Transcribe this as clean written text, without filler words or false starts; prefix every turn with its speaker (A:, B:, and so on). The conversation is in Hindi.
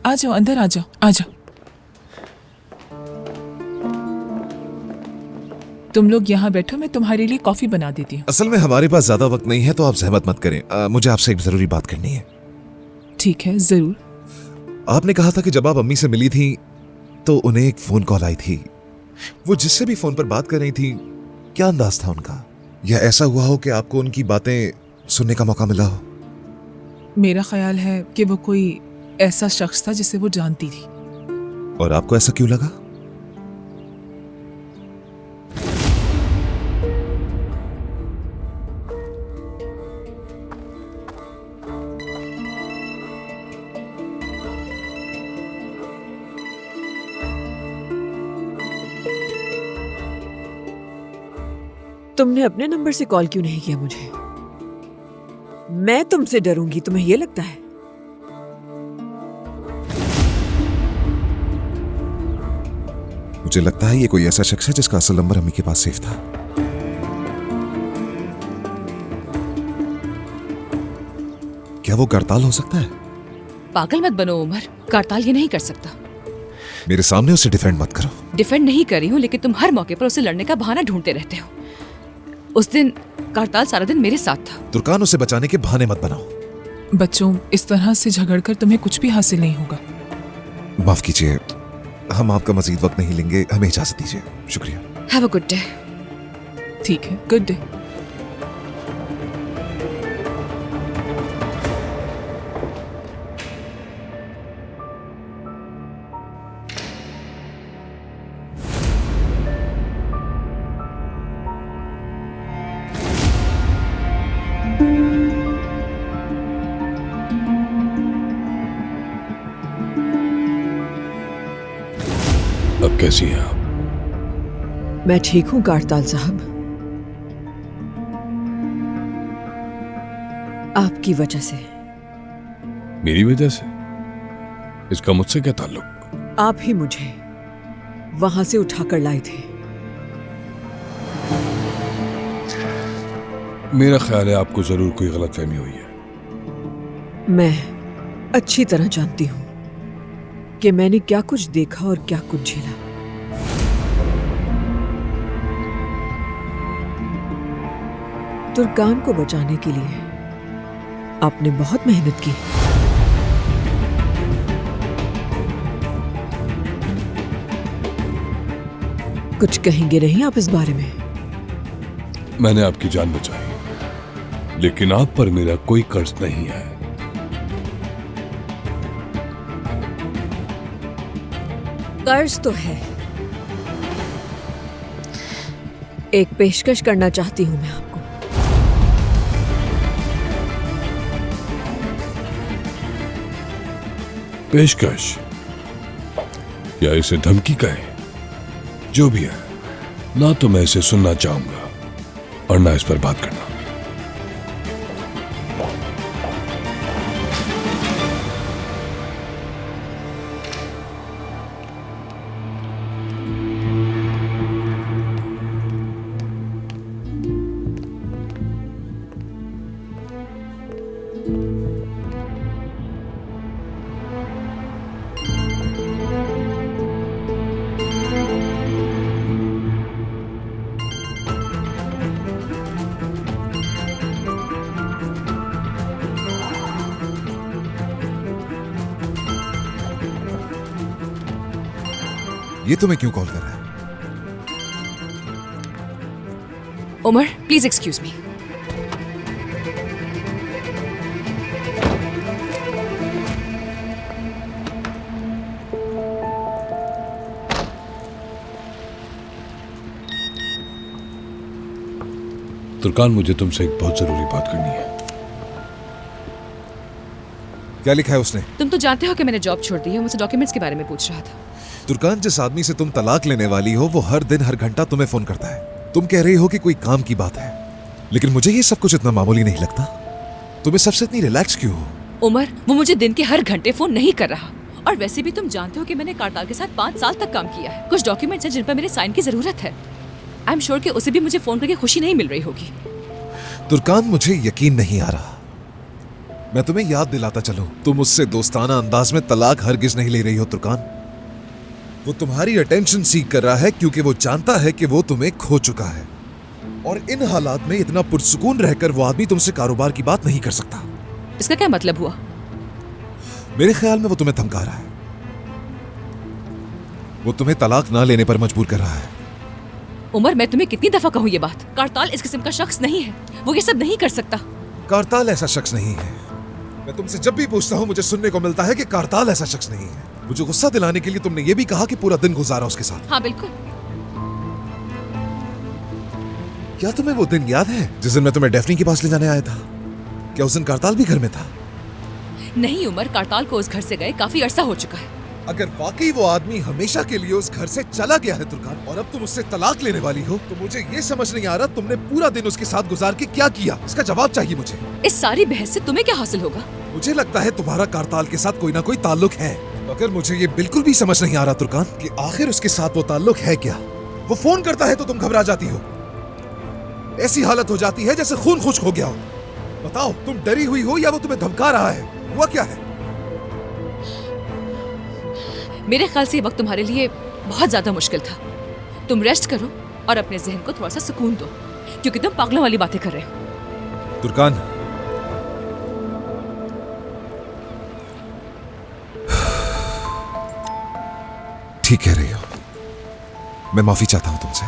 A: आ जाओ, अंदर आ जाओ, आ जाओ। तुम लोग यहाँ बैठो, मैं तुम्हारे लिए कॉफी बना देती हूँ।
B: असल में हमारे पास ज्यादा वक्त नहीं है, तो आप जहमत मत करें। मुझे आपसे एक जरूरी बात करनी है।
A: ठीक है, जरूर।
B: आपने कहा था कि जब आप अम्मी से मिली थी तो उन्हें एक फोन कॉल आई थी। वो जिससे भी फोन पर बात कर रही थी, क्या अंदाज था उनका? या ऐसा हुआ हो कि आपको उनकी बातें सुनने का मौका मिला हो?
A: मेरा ख्याल है कि वो कोई ऐसा शख्स था जिसे वो जानती थी।
B: और आपको ऐसा क्यों लगा?
C: तुमने अपने नंबर से कॉल क्यों नहीं किया मुझे? मैं तुमसे डरूंगी, तुम्हें यह लगता है?
B: मुझे लगता है ये कोई ऐसा शख्स है जिसका असल नंबर अम्मी के पास सेफ था। क्या वो करताल हो सकता है?
D: पागल मत बनो उमर, करताल ये नहीं कर सकता।
B: मेरे सामने उसे डिफेंड मत करो।
D: डिफेंड नहीं कर रही हूँ, लेकिन तुम हर मौके पर उसे लड़ने का बहाना ढूंढते रहते हो। उस दिन करताल सारा दिन मेरे साथ था।
B: तुर्कान उसे बचाने के बहाने मत बनाओ।
A: बच्चों, इस तरह से झगड़कर तुम्हें कुछ भी हासिल नहीं होगा।
B: माफ कीजिए, हम आपका मजीद वक्त नहीं लेंगे, हमें इजाजत दीजिए। शुक्रिया।
D: Have a good day.
A: ठीक है, गुड डे।
E: अब कैसी हैं आप?
C: मैं ठीक हूं करताल साहब, आपकी वजह से।
E: मेरी वजह से? इसका मुझसे क्या ताल्लुक?
C: आप ही मुझे वहां से उठाकर लाए थे।
E: मेरा ख्याल है आपको जरूर कोई गलतफहमी हुई है।
C: मैं अच्छी तरह जानती हूं कि मैंने क्या कुछ देखा और क्या कुछ झेला। तुर्कान को बचाने के लिए आपने बहुत मेहनत की। कुछ कहेंगे नहीं आप इस बारे में?
E: मैंने आपकी जान बचाई, लेकिन आप पर मेरा कोई कर्ज नहीं है।
C: कर्ज तो है। एक पेशकश करना चाहती हूं मैं आपको।
E: पेशकश या इसे धमकी कहें, जो भी है, ना तो मैं इसे सुनना चाहूंगा और ना इस पर बात करना।
B: ये तुम्हें क्यों कॉल कर रहा है?
D: Umar, please excuse me.
E: Turkan, मुझे तुमसे एक बहुत जरूरी बात करनी है।
B: क्या लिखा है उसने?
D: तुम तो जानते हो कि मैंने जॉब छोड़ दी है। मुझसे डॉक्यूमेंट्स के बारे में पूछ रहा था।
B: तुर्कान, जिस आदमी से तुम तलाक लेने वाली हो वो हर दिन हर घंटा तुम्हें फोन करता है। तुम कह रही हो कि कोई काम की बात है, लेकिन मुझे ये सब कुछ इतना मामूली नहीं लगता। तुम्हें सबसे इतनी रिलैक्स क्यों हो?
D: उमर, वो मुझे दिन के हर घंटे फोन नहीं कर रहा। और वैसे भी तुम जानते हो कि मैंने करताल के साथ 5 साल तक काम किया है। कुछ डॉक्यूमेंट्स हैं जिन पर मेरे साइन की जरूरत है। आई एम श्योर कि उसे भी मुझे फोन करके खुशी नहीं मिल रही होगी।
B: तुर्कान, मुझे यकीन नहीं आ रहा। मैं तुम्हें याद दिलाता चलूं, तुम उससे दोस्ताना अंदाज में तलाक हरगिज नहीं ले रही हो तुर्कान। वो तुम्हारी अटेंशन सीख कर रहा है क्योंकि वो जानता है कि वो तुम्हें खो चुका है, और इन हालात में इतना पुरसुकून रहकर वो आदमी तुमसे कारोबार की बात नहीं कर सकता।
D: इसका क्या मतलब हुआ?
B: मेरे ख्याल में वो तुम्हें धमका रहा है। वो तुम्हें तलाक ना लेने पर मजबूर कर रहा है।
D: उमर, मैं तुम्हें कितनी दफा कहूं ये बात, कारताल इस किस्म का शख्स नहीं है, वो ये सब नहीं कर सकता।
B: कारताल ऐसा शख्स नहीं है। मैं तुमसे जब भी पूछता हूं मुझे सुनने को मिलता है कि कारताल ऐसा शख्स नहीं है। मुझे गुस्सा दिलाने के लिए तुमने ये भी कहा कि पूरा दिन गुजारा उसके साथ।
D: हाँ बिल्कुल।
B: क्या तुम्हें वो दिन याद है जिस दिन मैं तुम्हें डेफनी के पास ले जाने आया था? क्या उस दिन कारताल भी घर में था?
D: नहीं उमर, कारताल को उस घर से गए काफी अरसा हो चुका है।
B: अगर वाकई वो आदमी हमेशा के लिए उस घर से चला गया है तुर्कान, और अब तुम उससे तलाक लेने वाली हो, तो मुझे ये समझ नहीं आ रहा तुमने पूरा दिन उसके साथ गुजार के क्या किया। इसका जवाब चाहिए मुझे।
D: इस सारी बहस से तुम्हें क्या हासिल होगा?
B: मुझे लगता है तुम्हारा कारताल के साथ कोई ना कोई ताल्लुक है, मगर मुझे ये बिल्कुल भी समझ नहीं आ रहा तुर्कान कि आखिर उसके साथ वो ताल्लुक है क्या। वो फोन करता है तो तुम घबरा जाती हो, ऐसी हालत हो जाती है जैसे खून खुश्क हो गया हो। बताओ, तुम डरी हुई हो या वो तुम्हें धमका रहा है? हुआ क्या है?
D: मेरे ख्याल से ये वक्त तुम्हारे लिए बहुत ज्यादा मुश्किल था। तुम रेस्ट करो और अपने जहन को थोड़ा सा सुकून दो, क्योंकि तुम पागलों वाली बातें कर रहे हो।
B: तुर्कान, ठीक कह रही हो। मैं माफी चाहता हूं तुमसे।